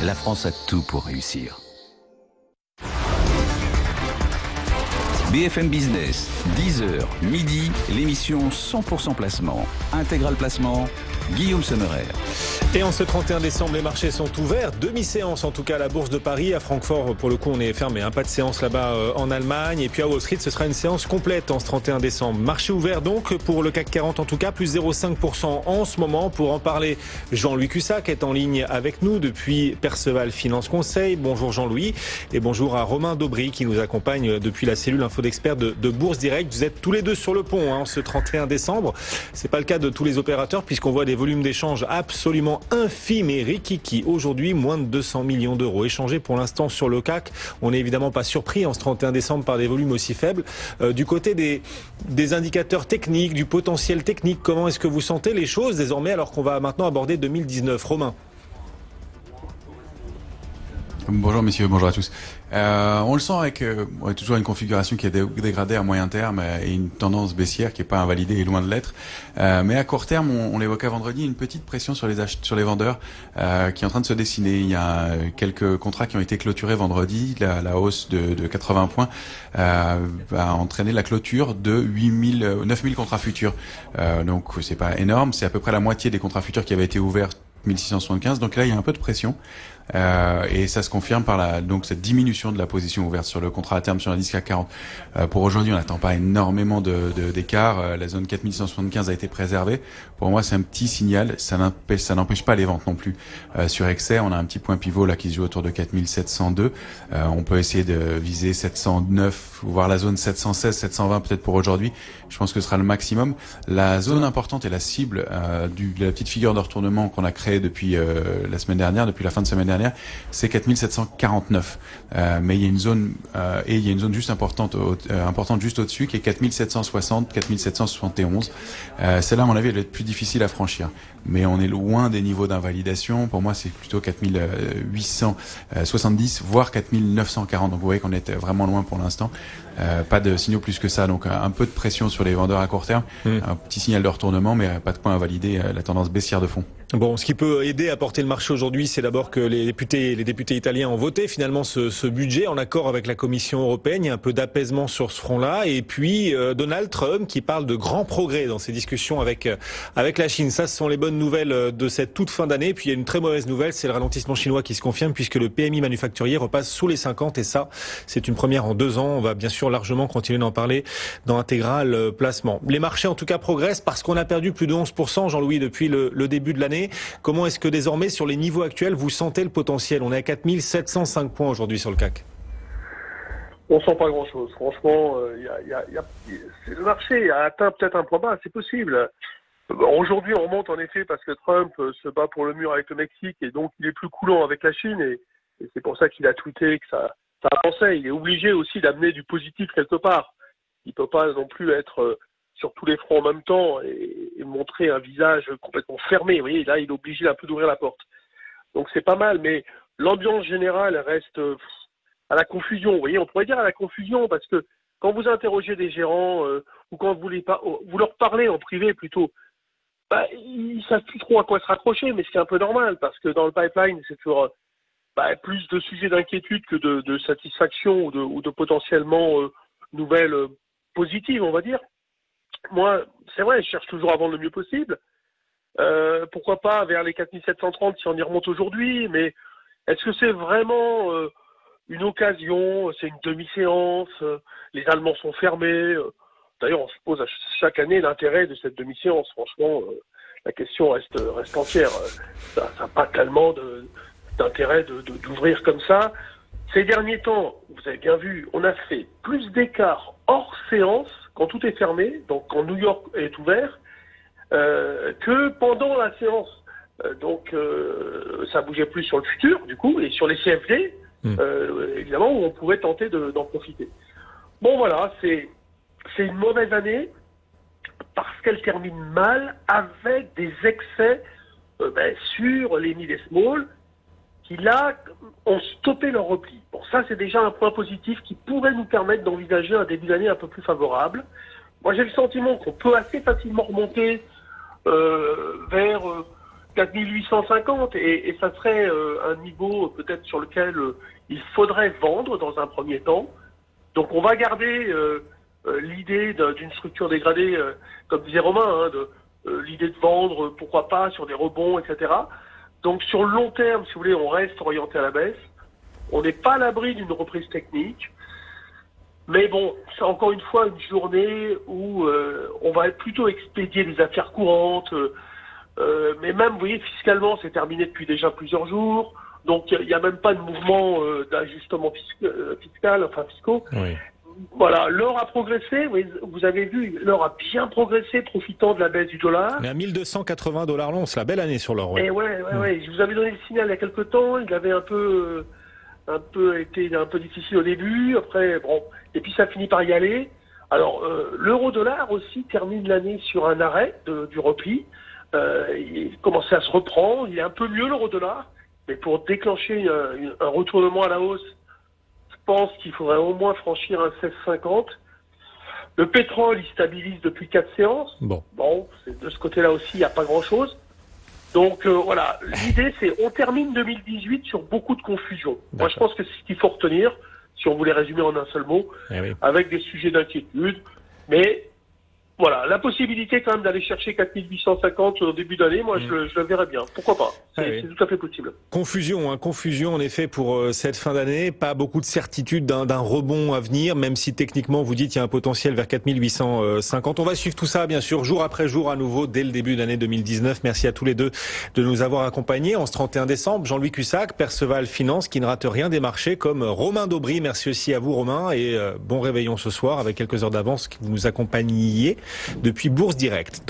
La France a tout pour réussir. BFM Business, 10h, midi, l'émission 100% placement. Intégral placement, Guillaume Sommerer. Et en ce 31 décembre, les marchés sont ouverts. Demi-séance en tout cas à la Bourse de Paris. À Francfort, pour le coup, on est fermé. Pas de séance là-bas en Allemagne. Et puis à Wall Street, ce sera une séance complète en ce 31 décembre. Marché ouvert donc pour le CAC 40 en tout cas, plus 0,5% en ce moment. Pour en parler, Jean-Louis Cussac est en ligne avec nous depuis Perceval Finance Conseil. Bonjour Jean-Louis. Et bonjour à Romain Daubry qui nous accompagne depuis la cellule info d'experts de Bourse Direct. Vous êtes tous les deux sur le pont ce 31 décembre. C'est pas le cas de tous les opérateurs puisqu'on voit des volumes d'échange absolument infime et rikiki. Aujourd'hui, moins de 200 millions d'euros échangés pour l'instant sur le CAC. On n'est évidemment pas surpris en ce 31 décembre par des volumes aussi faibles. Du côté des indicateurs techniques, du potentiel technique, comment est-ce que vous sentez les choses désormais alors qu'on va maintenant aborder 2019? Romain. Bonjour messieurs, bonjour à tous. On le sent avec toujours une configuration qui est dégradée à moyen terme et une tendance baissière qui n'est pas invalidée et loin de l'être. Mais à court terme, on l'évoquait vendredi, une petite pression sur les vendeurs qui est en train de se dessiner. Il y a quelques contrats qui ont été clôturés vendredi. La hausse de 80 points va entraîner la clôture de 9000 contrats futurs. Donc c'est pas énorme, c'est à peu près la moitié des contrats futurs qui avaient été ouverts, 1675. Donc là, il y a un peu de pression. Et ça se confirme par donc cette diminution de la position ouverte sur le contrat à terme sur l'indice CAC 40. Pour aujourd'hui, on n'attend pas énormément d'écart. La zone 4175 a été préservée. Pour moi, c'est un petit signal. Ça n'empêche pas les ventes non plus. Sur excès, on a un petit point pivot là qui se joue autour de 4702. On peut essayer de viser 709, voire la zone 716, 720 peut-être pour aujourd'hui. Je pense que ce sera le maximum. La zone importante et la cible de la petite figure de retournement qu'on a créée depuis la semaine dernière, depuis la fin de semaine dernière, c'est 4749. Mais il y a une zone juste importante juste au-dessus qui est 4760, 4771. Celle-là, à mon avis, elle va être plus difficile à franchir. Mais on est loin des niveaux d'invalidation. Pour moi, c'est plutôt 4870, voire 4940. Donc vous voyez qu'on est vraiment loin pour l'instant. Pas de signaux plus que ça. Donc un peu de pression sur les vendeurs à court terme. Un petit signal de retournement, mais pas de point à valider la tendance baissière de fond. Bon, ce qui peut aider à porter le marché aujourd'hui, c'est d'abord que les députés italiens ont voté finalement ce budget en accord avec la Commission européenne. Il y a un peu d'apaisement sur ce front-là. Et puis Donald Trump qui parle de grands progrès dans ses discussions avec la Chine. Ça, ce sont les bonnes nouvelles de cette toute fin d'année. Puis il y a une très mauvaise nouvelle, c'est le ralentissement chinois qui se confirme puisque le PMI manufacturier repasse sous les 50. Et ça, c'est une première en 2 ans. On va bien sûr largement continuer d'en parler dans Intégral Placement. Les marchés en tout cas progressent parce qu'on a perdu plus de 11%, Jean-Louis, depuis le début de l'année. Comment est-ce que désormais, sur les niveaux actuels, vous sentez le potentiel? On est à 4705 points aujourd'hui sur le CAC. On sent pas grand-chose. Franchement, le marché a atteint peut-être un point bas, c'est possible. Aujourd'hui, on remonte en effet parce que Trump se bat pour le mur avec le Mexique et donc il est plus coulant avec la Chine et c'est pour ça qu'il a tweeté que ça avançait. Il est obligé aussi d'amener du positif quelque part. Il peut pas non plus être sur tous les fronts en même temps et montrer un visage complètement fermé. Vous voyez, là, il est obligé un peu d'ouvrir la porte. Donc c'est pas mal, mais l'ambiance générale reste à la confusion. Vous voyez, on pourrait dire à la confusion parce que quand vous interrogez des gérants ou quand vous leur parlez en privé plutôt, ils savent plus trop à quoi se raccrocher, mais c'est un peu normal parce que dans le pipeline, c'est toujours plus de sujets d'inquiétude que de satisfaction ou de potentiellement nouvelles positives, on va dire. Moi, c'est vrai, je cherche toujours à vendre le mieux possible. Pourquoi pas vers les 4730 si on y remonte aujourd'hui, mais est-ce que c'est vraiment une occasion? C'est une demi-séance, les Allemands sont fermés. D'ailleurs, on se pose chaque année l'intérêt de cette demi-séance. Franchement, la question reste entière. Ça n'a pas tellement d'intérêt d'ouvrir comme ça. Ces derniers temps, vous avez bien vu, on a fait plus d'écart hors séance quand tout est fermé, donc quand New York est ouvert, que pendant la séance. Donc ça bougeait plus sur le futur, du coup, et sur les CFD, évidemment, où on pouvait tenter d'en profiter. Bon, voilà, c'est une mauvaise année parce qu'elle termine mal avec des excès sur les mid et small qui, là, ont stoppé leur repli. Bon, ça, c'est déjà un point positif qui pourrait nous permettre d'envisager un début d'année un peu plus favorable. Moi, j'ai le sentiment qu'on peut assez facilement remonter vers 4850 et ça serait un niveau peut-être sur lequel il faudrait vendre dans un premier temps. Donc on va garder l'idée d'une structure dégradée, comme disait Romain, l'idée de vendre, pourquoi pas, sur des rebonds, etc. Donc sur le long terme, si vous voulez, on reste orienté à la baisse. On n'est pas à l'abri d'une reprise technique. Mais bon, c'est encore une fois une journée où on va plutôt expédier des affaires courantes. Mais même, vous voyez, fiscalement, c'est terminé depuis déjà plusieurs jours. Donc il n'y a même pas de mouvement d'ajustement fiscaux. Oui. Voilà, l'or a progressé, vous avez vu, l'or a bien progressé, profitant de la baisse du dollar. Mais à 1280 $ l'once, la belle année sur l'or. Et ouais. Je vous avais donné le signal il y a quelques temps, il avait été un peu difficile au début, après, bon, et puis ça finit par y aller. Alors, l'euro-dollar aussi termine l'année sur un arrêt du repli. Il commençait à se reprendre, il est un peu mieux l'euro-dollar, mais pour déclencher un retournement à la hausse, je pense qu'il faudrait au moins franchir un 16,50. Le pétrole, il stabilise depuis 4 séances. Bon, de ce côté-là aussi, il n'y a pas grand-chose. Donc voilà, l'idée c'est on termine 2018 sur beaucoup de confusion. Moi je pense que c'est ce qu'il faut retenir, si on voulait résumer en un seul mot, avec des sujets d'inquiétude. Mais voilà, la possibilité quand même d'aller chercher 4850 au début d'année, moi je le verrais bien. Pourquoi pas? C'est tout à fait possible. Confusion en effet pour cette fin d'année. Pas beaucoup de certitude d'un rebond à venir, même si techniquement vous dites qu'il y a un potentiel vers 4850. On va suivre tout ça bien sûr jour après jour à nouveau dès le début de l'année 2019. Merci à tous les deux de nous avoir accompagnés en ce 31 décembre. Jean-Louis Cussac, Perceval Finance qui ne rate rien des marchés, comme Romain Daubry. Merci aussi à vous Romain et bon réveillon ce soir avec quelques heures d'avance que vous nous accompagniez depuis Bourse Direct.